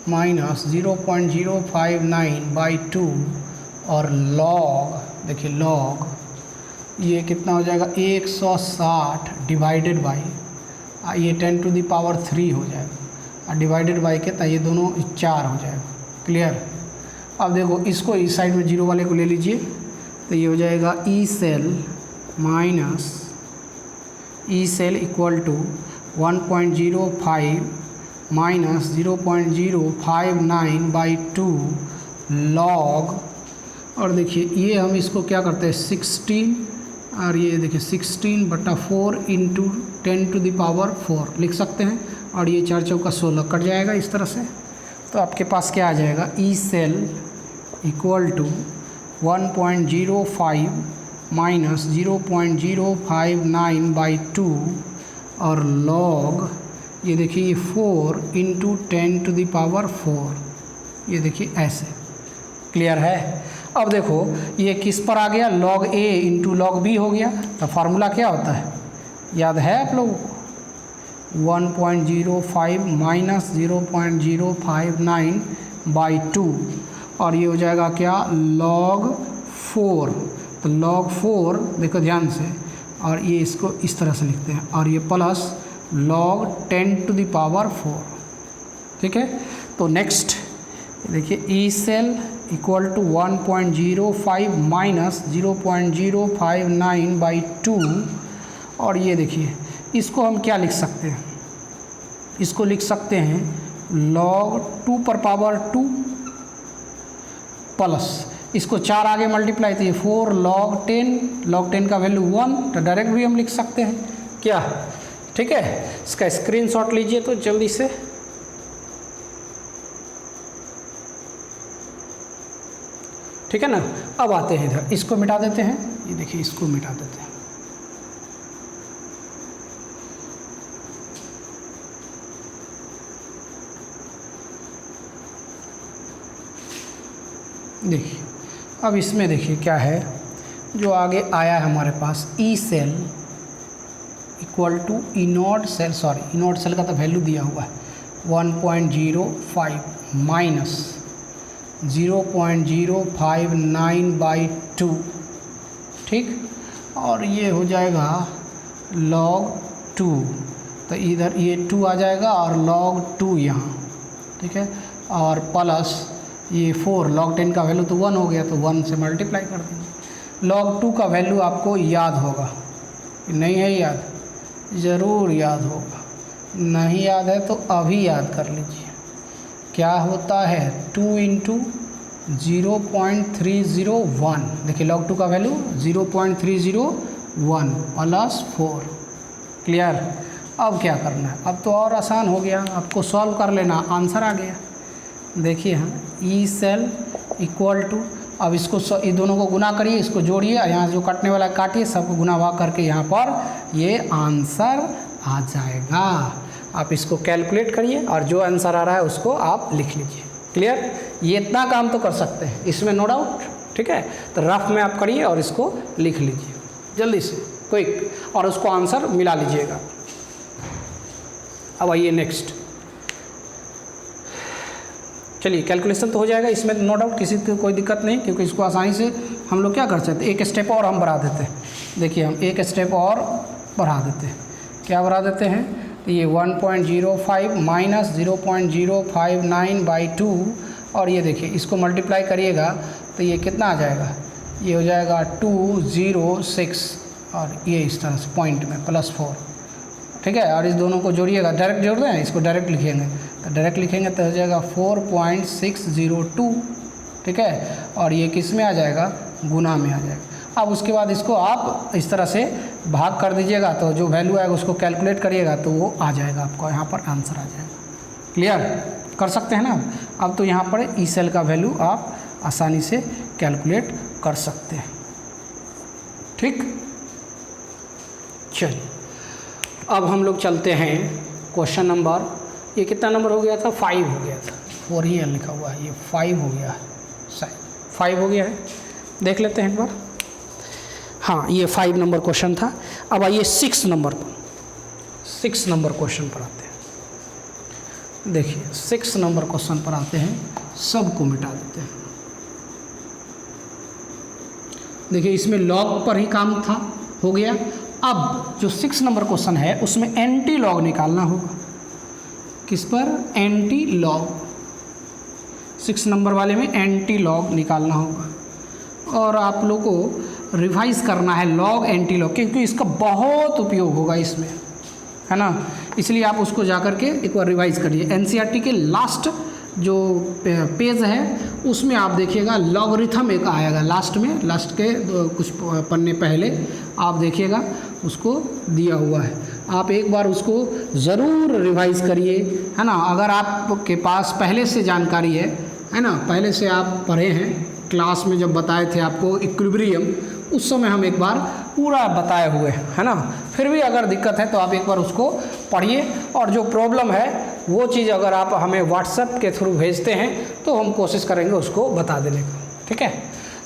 माइनस 0.059 बाई 2, और लॉग देखिए लॉग ये कितना हो जाएगा 160 डिवाइडेड बाई, ये 10⁻³ हो जाएगा, और डिवाइडेड बाई कितना, ये दोनों 4 हो जाएगा। क्लियर। अब देखो इसको इस साइड में 0 वाले को ले लीजिए, तो ये हो जाएगा E cell minus E cell equal to 1.05 minus 0.059 by 2 log, और देखिए ये हम इसको क्या करते हैं 16, और ये देखिए 16/4 इंटू 10⁻⁴ लिख सकते हैं, और ये 4 चौका 16 कट जाएगा इस तरह से। तो आपके पास क्या आ जाएगा, E cell equal to 1.05 minus 0.059 by 2, और लॉग ये देखिए ये 4 इंटू 10⁻⁴, ये देखिए ऐसे। क्लियर है। अब देखो ये किस पर आ गया, log a into log b हो गया। तो फार्मूला क्या होता है, याद है आप लोगों को, 1.05 माइनस 0.059 बाई 2, और ये हो जाएगा क्या log 4। तो log 4 देखो ध्यान से, और ये इसको इस तरह से लिखते हैं, और ये प्लस log 10⁻⁴। ठीक है, तो नेक्स्ट देखिए E cell equal to 1.05 minus 0.059 by 2, और ये देखिए इसको हम क्या लिख सकते हैं, इसको लिख सकते हैं log 2 पर पावर 2 प्लस इसको 4 आगे मल्टीप्लाई, तो ये 4 log 10, log 10 का वैल्यू 1, तो डायरेक्ट भी हम लिख सकते हैं क्या, ठीक है। इसका स्क्रीनशॉट लीजिए तो जल्दी से। ठीक है ना। अब आते हैं इधर, इसको मिटा देते हैं, ये देखिए इसको मिटा देते हैं। देखिए अब इसमें देखिए क्या है जो आगे आया है हमारे पास, E cell equal to E not cell, sorry E not cell का तो वैल्यू दिया हुआ है 1.05 माइनस 0.059/2, ठीक। और ये हो जाएगा log 2, तो इधर ये 2 आ जाएगा और log 2 यहाँ, ठीक है। और प्लस ये 4, log 10 का वैल्यू तो 1 हो गया, तो 1 से मल्टीप्लाई कर देंगे। log 2 का वैल्यू आपको याद होगा, नहीं है याद? ज़रूर याद होगा। नहीं याद है तो अभी याद कर लीजिए। क्या होता है 2 × 0.301, देखिए log 2 का वैल्यू 0.301 प्लस 4। क्लियर। अब क्या करना है, अब तो और आसान हो गया, आपको सॉल्व कर लेना, आंसर आ गया। देखिए हाँ, ई सेल इक्वल टू, अब इसको ये दोनों को गुना करिए, इसको जोड़िए, यहाँ जो कटने वाला काटिए, सबको गुना भाग करके यहाँ पर ये आंसर आ जाएगा। आप इसको कैलकुलेट करिए और जो आंसर आ रहा है उसको आप लिख लीजिए। क्लियर। ये इतना काम तो कर सकते हैं, इसमें नो डाउट, ठीक है। तो रफ में आप करिए और इसको लिख लीजिए जल्दी से, क्विक, और उसको आंसर मिला लीजिएगा। अब आइए नेक्स्ट, चलिए कैलकुलेशन तो हो जाएगा इसमें नो डाउट, किसी को कोई दिक्कत नहीं, क्योंकि इसको आसानी से हम लोग क्या कर सकते हैं, एक स्टेप और हम बढ़ा देते हैं। देखिए हम एक स्टेप और बढ़ा देते हैं, क्या बढ़ा देते हैं, तो ये 1.05 माइनस 0.059/2, और ये देखिए इसको मल्टीप्लाई करिएगा तो ये कितना आ जाएगा, ये हो जाएगा 206, और ये इस तरह से पॉइंट में +4, ठीक है। और इस दोनों को जोड़िएगा, डायरेक्ट जोड़ दें, इसको डायरेक्ट लिखेंगे, तो डायरेक्ट लिखेंगे तो हो जाएगा 4.602, ठीक है। और ये किस में आ जाएगा, गुना में आ जाएगा। अब उसके बाद इसको आप इस तरह से भाग कर दीजिएगा, तो जो वैल्यू आएगा उसको कैलकुलेट करिएगा तो वो आ जाएगा, आपको यहाँ पर आंसर आ जाएगा। क्लियर कर सकते हैं ना। अब तो यहाँ पर ई सेल का वैल्यू आप आसानी से कैलकुलेट कर सकते हैं, ठीक। चलिए अब हम लोग चलते हैं क्वेश्चन नंबर, ये कितना नंबर हो गया था, 5 हो गया था, 4 ही लिखा हुआ है, ये 5 हो गया है, 5 हो गया है। देख लेते हैं एक बार। हाँ, ये 5 नंबर क्वेश्चन था। अब आइए 6 नंबर पर, 6 नंबर क्वेश्चन पर आते हैं। देखिए 6 नंबर क्वेश्चन पर आते हैं, सबको मिटा देते हैं। देखिए इसमें लॉग पर ही काम था, हो गया। अब जो 6 नंबर क्वेश्चन है उसमें एंटी लॉग निकालना होगा। किस पर, एंटी लॉग। 6 नंबर वाले में एंटी लॉग निकालना होगा, और आप लोग को रिवाइज करना है लॉग एंटी लॉग, क्योंकि इसका बहुत उपयोग होगा इसमें, है ना। इसलिए आप उसको जा कर के एक बार रिवाइज करिए। एनसीईआरटी के लास्ट जो पेज है उसमें आप देखिएगा लॉगरिथम एक आएगा लास्ट में, लास्ट के कुछ पन्ने पहले आप देखिएगा उसको दिया हुआ है। आप एक बार उसको ज़रूर रिवाइज करिए, है ना। अगर आपके पास पहले से जानकारी है ना, पहले से आप पढ़े हैं, क्लास में जब बताए थे आपको इक्विलिब्रियम, उस समय हम एक बार पूरा बताए हुए, है ना। फिर भी अगर दिक्कत है तो आप एक बार उसको पढ़िए, और जो प्रॉब्लम है वो चीज़ अगर आप हमें व्हाट्सएप के थ्रू भेजते हैं तो हम कोशिश करेंगे उसको बता देने का, ठीक है।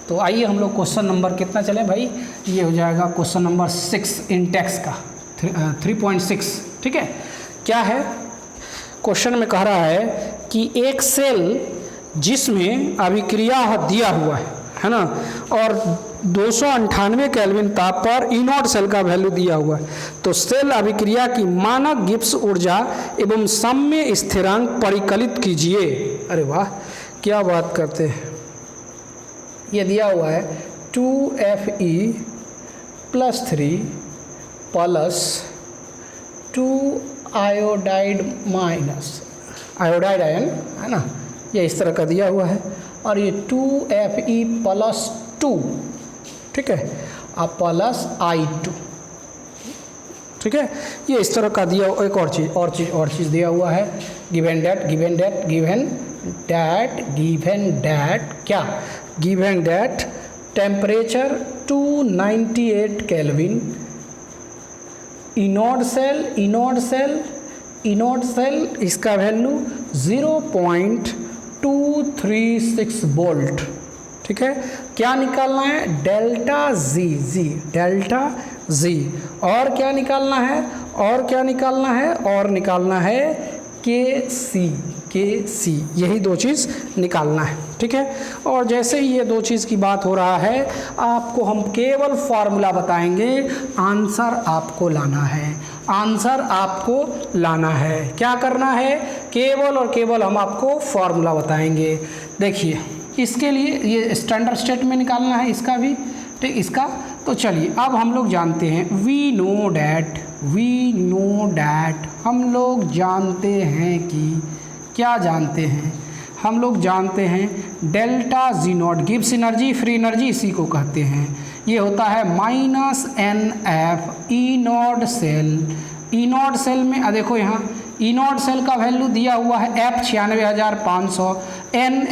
तो आइए हम लोग क्वेश्चन नंबर कितना चले भाई, ये हो जाएगा क्वेश्चन नंबर 6 इंटेक्स का 3.6, ठीक है। क्या है क्वेश्चन में, कह रहा है कि एक सेल जिसमें अभिक्रिया दिया हुआ है ना, और 298 केल्विन ताप पर ई नॉट सेल का वैल्यू दिया हुआ है, तो सेल अभिक्रिया की मानक गिब्स ऊर्जा एवं साम्य स्थिरांक परिकलित कीजिए। अरे वाह, क्या बात करते हैं। ये दिया हुआ है 2Fe + 3 + 2 iodide minus iodide ion, है ना, ये इस तरह का दिया हुआ है। और ये 2Fe+2, ठीक है, अब प्लस I2, ठीक है। ये इस तरह का दिया। एक और चीज़ दिया हुआ है, given that temperature 298 kelvin, anode cell इसका वैल्यू 0.236 वोल्ट, ठीक है। क्या निकालना है? Delta G. और क्या निकालना है? और निकालना है के सी, यही दो चीज़ निकालना है, ठीक है। और जैसे ही ये दो चीज़ की बात हो रहा है, आपको हम केवल फार्मूला बताएंगे, आंसर आपको लाना है। क्या करना है? केवल और केवल हम आपको फार्मूला बताएंगे। देखिए, इसके लिए ये स्टैंडर्ड स्टेट में निकालना है, इसका भी, ठीक, इसका। तो चलिए, अब हम लोग जानते हैं, वी नो डैट, हम लोग जानते हैं कि, क्या जानते हैं? हम लोग जानते हैं delta G not gives energy, free energy इसी को कहते हैं। ये होता है -NF ई नॉट सेल में। देखो यहाँ ई नॉट सेल का वैल्यू दिया हुआ है F 96,500, N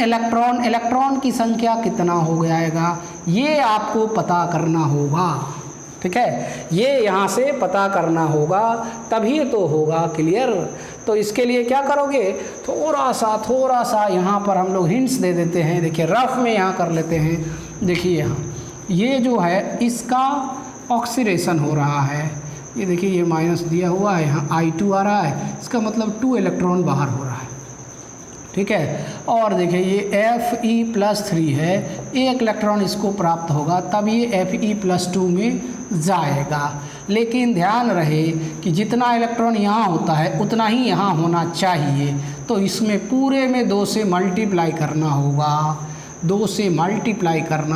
इलेक्ट्रॉन की संख्या कितना हो जाएगा, ये आपको पता करना होगा, ठीक है। ये यहाँ से पता करना होगा, तभी तो होगा क्लियर। तो इसके लिए क्या करोगे? थोड़ा सा यहाँ पर हम लोग हिंट्स दे देते हैं। देखिए, रफ में यहाँ कर लेते हैं। देखिए, यहाँ ये जो है इसका ऑक्सीडेशन हो रहा है, ये देखिए, ये माइनस दिया हुआ है, यहाँ I2 आ रहा है, इसका मतलब 2 इलेक्ट्रॉन बाहर हो रहा है, ठीक है। और देखिए, ये Fe+3 है, 1 इलेक्ट्रॉन इसको प्राप्त होगा, तब ये Fe+2 में जाएगा। लेकिन ध्यान रहे कि जितना इलेक्ट्रॉन यहाँ होता है उतना ही यहाँ होना चाहिए, तो इसमें पूरे में 2 से मल्टीप्लाई करना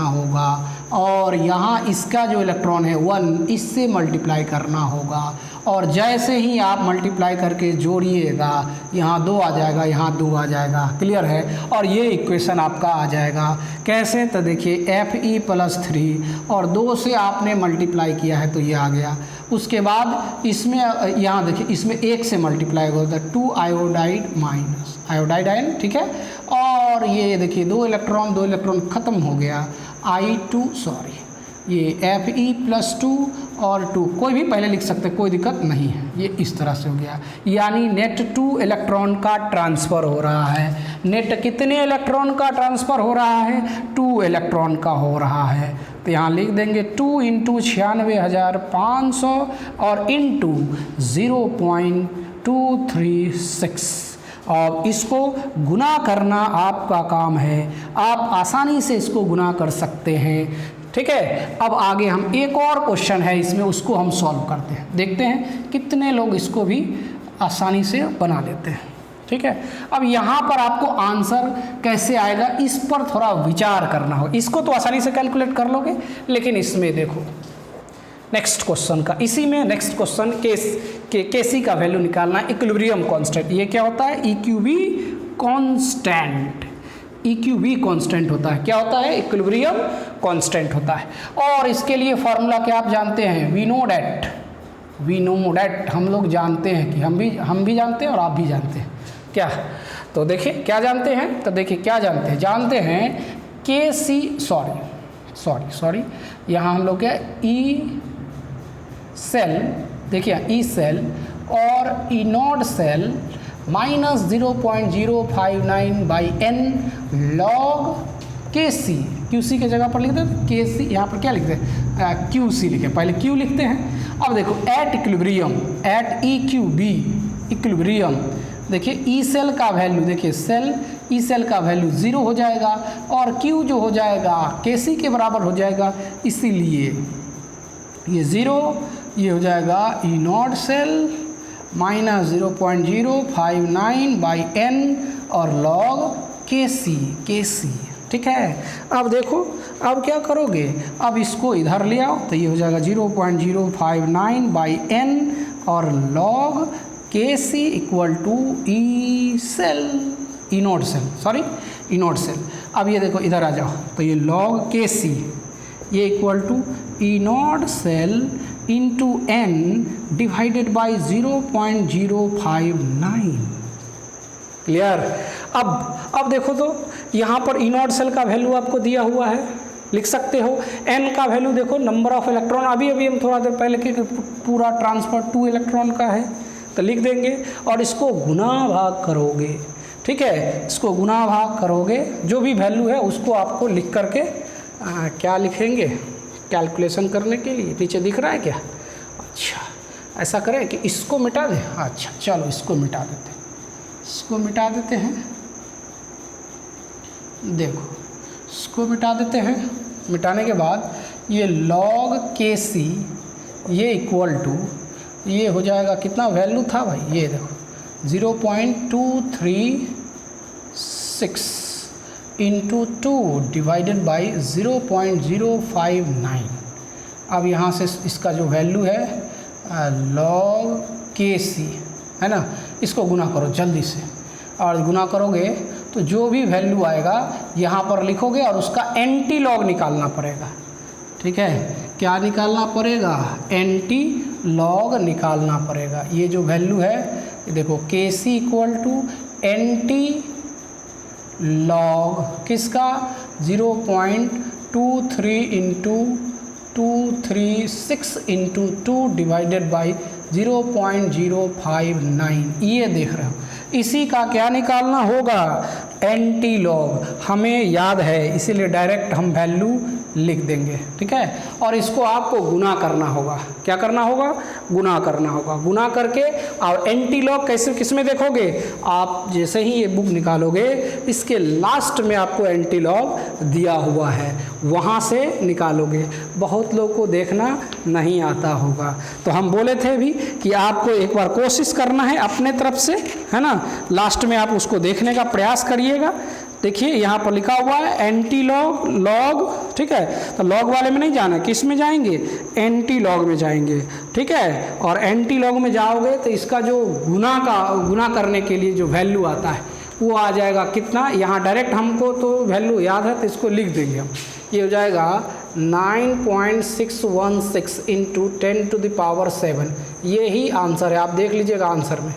होगा, और यहाँ इसका जो इलेक्ट्रॉन है 1, इससे मल्टीप्लाई करना होगा। और जैसे ही आप मल्टीप्लाई करके जोड़िएगा, यहाँ 2 आ जाएगा, यहाँ 2 आ जाएगा, क्लियर है। और ये इक्वेशन आपका आ जाएगा। कैसे? तो देखिए, Fe+3 और 2 से आपने मल्टीप्लाई किया है तो ये आ गया। उसके बाद इसमें यहाँ देखिए, इसमें 1 से मल्टीप्लाई होता है, 2 आयोडाइड आयन, ठीक है। और ये देखिए, 2 इलेक्ट्रॉन ख़त्म हो गया, ये Fe+2 और 2, कोई भी पहले लिख सकते, कोई दिक्कत नहीं है। ये इस तरह से हो गया, यानी नेट 2 इलेक्ट्रॉन का ट्रांसफ़र हो रहा है। नेट कितने इलेक्ट्रॉन का ट्रांसफ़र हो रहा है? 2 इलेक्ट्रॉन का हो रहा है। तो यहाँ लिख देंगे 2 × 96,500 और इंटू 0.236। और इसको गुना करना आपका काम है, आप आसानी से इसको गुना कर सकते हैं, ठीक है। अब आगे हम एक और क्वेश्चन है इसमें, उसको हम सॉल्व करते हैं, देखते हैं कितने लोग इसको भी आसानी से बना लेते हैं, ठीक है। अब यहाँ पर आपको आंसर कैसे आएगा, इस पर थोड़ा विचार करना हो। इसको तो आसानी से कैलकुलेट कर लोगे, लेकिन इसमें देखो नेक्स्ट क्वेश्चन का, इसी में नेक्स्ट क्वेश्चन केसी का वैल्यू निकालना है, इक्विलिब्रियम कांस्टेंट। ये क्या होता है? EQB कांस्टेंट होता है। क्या होता है? इक्विलिब्रियम कांस्टेंट होता है। और इसके लिए फॉर्मूला क्या आप जानते हैं? वी नो डैट हम लोग जानते हैं कि हम भी जानते हैं और आप भी जानते हैं। क्या? तो देखिए क्या जानते हैं, तो देखिए क्या जानते हैं KC सॉरी यहाँ हम लोग क्या ई सेल, देखिए ई सेल और E not cell -0.059/n log KC, QC के जगह पर लिखते हैं KC, यहाँ पर क्या लिखते हैं? QC लिखे, पहले Q लिखते हैं। अब देखो एट EQB इक्विलिब्रियम, देखिए ई सेल का वैल्यू, देखिए ई सेल का वैल्यू 0 हो जाएगा और Q जो हो जाएगा KC के बराबर हो जाएगा, इसीलिए ये 0, ये हो जाएगा ई नॉट सेल -0.059/n और log KC, ठीक है। अब देखो, अब क्या करोगे, अब इसको इधर ले आओ, तो ये हो जाएगा 0.059/n और log KC = E not cell. अब ये देखो इधर आ जाओ, तो ये log Kc ये equal to E not cell into n divided by 0.059। Clear. अब देखो तो यहाँ पर ई नॉट सेल का वैल्यू आपको दिया हुआ है, लिख सकते हो। n का वैल्यू देखो, नंबर ऑफ इलेक्ट्रॉन, अभी हम थोड़ा देर पहले के पूरा ट्रांसफर 2 इलेक्ट्रॉन का है, तो लिख देंगे और इसको गुना भाग करोगे। ठीक है, इसको गुना भाग करोगे, जो भी वैल्यू है उसको आपको लिख करके क्या लिखेंगे कैलकुलेशन करने के लिए, नीचे दिख रहा है क्या? अच्छा, ऐसा करें कि इसको मिटा दें। अच्छा चलो इसको मिटा देते हैं, इसको मिटा देते हैं। देखो इसको मिटा देते हैं, मिटाने के बाद ये log Kc ये इक्वल टू ये हो जाएगा, कितना वैल्यू था भाई, ये देखो 0.236 इंटू 2 डिवाइडेड बाई 0.059। अब यहाँ से इसका जो वैल्यू है log Kc है ना, इसको गुना करो जल्दी से, और गुना करोगे तो जो भी वैल्यू आएगा यहाँ पर लिखोगे और उसका एंटी लॉग निकालना पड़ेगा। ठीक है, क्या निकालना पड़ेगा? एंटी लॉग निकालना पड़ेगा। ये जो वैल्यू है ये देखो Kc equal to antilog किसका 0.23 इंटू 236 इंटू 2 डिवाइडेड बाई 0.059। ये देख रहे हो, इसी का क्या निकालना होगा? Anti log. हमें याद है इसीलिए डायरेक्ट हम वैल्यू लिख देंगे। ठीक है, और इसको आपको गुना करना होगा। क्या करना होगा? गुना करना होगा। गुना करके और एंटी लॉग कैसे किस में देखोगे आप? जैसे ही ये बुक निकालोगे इसके लास्ट में आपको एंटी लॉग दिया हुआ है, वहाँ से निकालोगे। बहुत लोग को देखना नहीं आता होगा, तो हम बोले थे भी कि आपको एक बार कोशिश करना है अपने तरफ से, है ना। लास्ट में आप उसको देखने का प्रयास करिएगा। देखिए यहाँ पर लिखा हुआ है एंटी लॉग लॉग। ठीक है, तो लॉग वाले में नहीं जाना, किस में जाएंगे? एंटी लॉग में जाएंगे। ठीक है, और एंटी लॉग में जाओगे तो इसका जो गुना करने के लिए जो वैल्यू आता है वो आ जाएगा कितना। यहाँ डायरेक्ट हमको तो वैल्यू याद है तो इसको लिख देंगे हम। ये हो जाएगा 9.616 इंटू 10⁻⁷। यही आंसर है, आप देख लीजिएगा आंसर में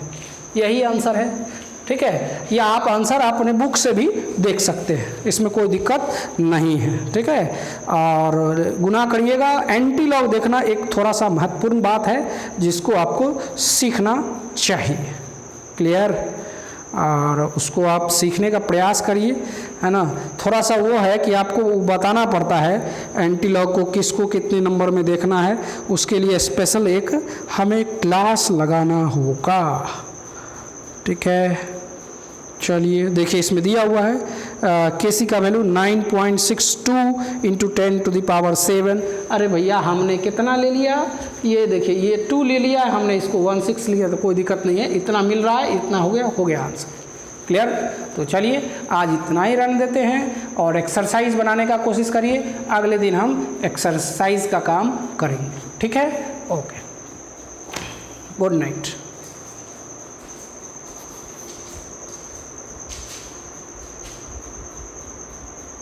यही आंसर है। ठीक है, या आप आंसर अपने बुक से भी देख सकते हैं, इसमें कोई दिक्कत नहीं है। ठीक है, और गुना करिएगा। एंटी लॉग देखना एक थोड़ा सा महत्वपूर्ण बात है जिसको आपको सीखना चाहिए। क्लियर, और उसको आप सीखने का प्रयास करिए, है ना। थोड़ा सा वो है कि आपको बताना पड़ता है एंटी लॉग को किसको कितने नंबर में देखना है, उसके लिए स्पेशल एक हमें क्लास लगाना होगा। ठीक है, चलिए देखिए इसमें दिया हुआ है Kc का वैल्यू 9.62 इंटू 10⁻⁷। अरे भैया हमने कितना ले लिया? ये देखिए ये 2 ले लिया है हमने, इसको 16 लिया तो कोई दिक्कत नहीं है, इतना मिल रहा है, इतना हो गया आंसर। क्लियर, तो चलिए आज इतना ही रन देते हैं और एक्सरसाइज बनाने का कोशिश करिए। अगले दिन हम एक्सरसाइज का काम करेंगे। ठीक है, ओके, गुड नाइट।